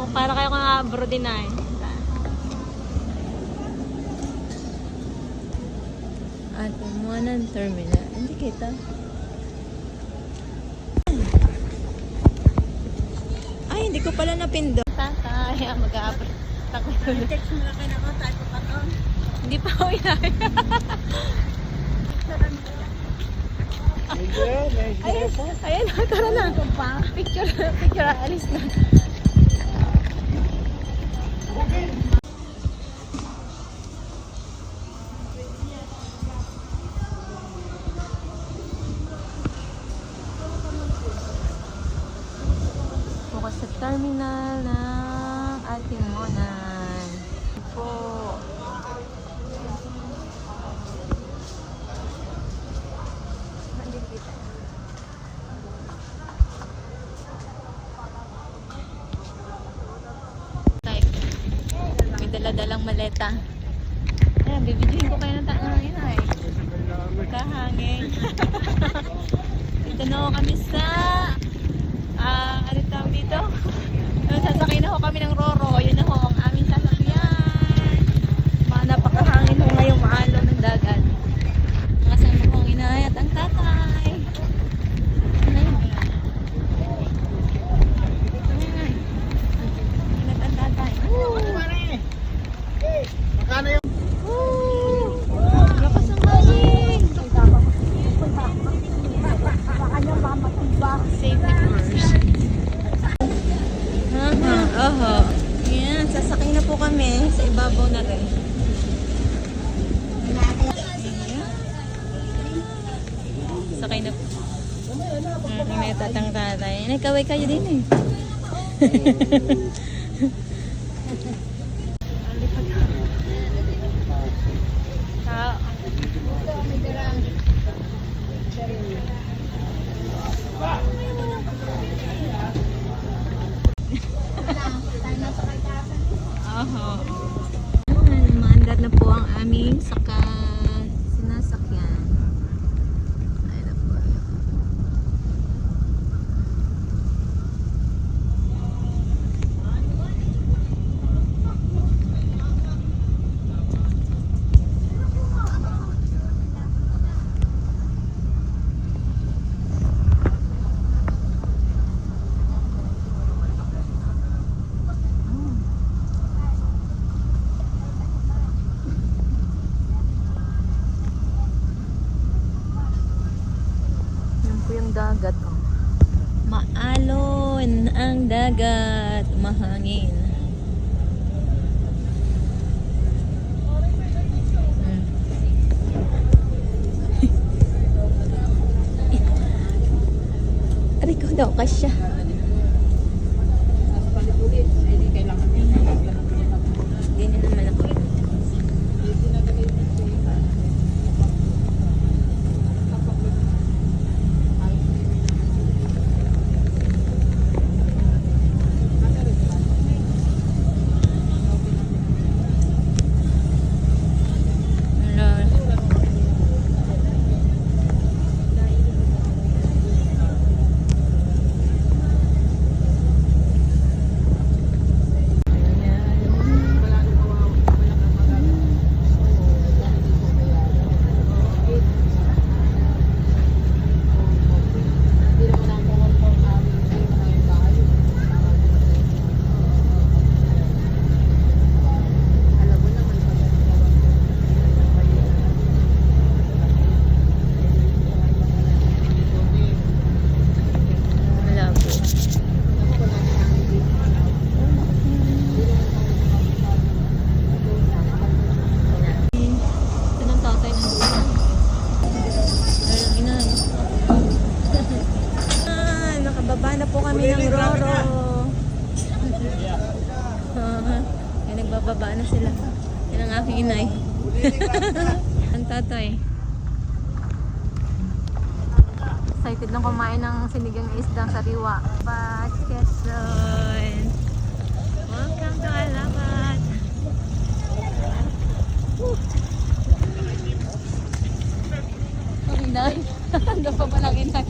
para kayo nga bro din na eh. Ate mo ng terminal. Hindi kita. Ay, hindi ko pala napindot. Tatay, mag-a-upload. Text mo lang kayo na ako, type pa to. Hindi pa ako inay. Ayan, tara na. Picture, alis na. Bukas sa terminal ng ating monan. Po. May dala-dalang maleta. Ayan, bibidyohin ko kayo ng hangin ay. Kahangin. Dito na ako kami sa ano tawag dito? Sasakay na ho kami ng Roro. Yun na ho ang aming sasakyan. Mga napakahangin ho ngayong maalon ng dagat. Mga sama kong inay at ang tatay. Inat ang tatay. Magkano yung... Lakas ng hangin. Safety first. Oho. Yan, sasakay na po kami sa ibabaw na rin. Sakay na po. May tatang tatay. Nagkaway kayo din eh. Maandar na po ang aming sinasakyan. Ayun na po. Yung dagat oh. Maalon ang dagat, mahangin. Aray ko daw kasya. Hindi naman ako. Nagbababa na sila. Yan ang aking inay. Ang tatay. Excited lang kumain ng sinigang isdang sariwa. Alabat, Quezon. Welcome to Alabat. Ang inay. Hanggang pa ba lang inay?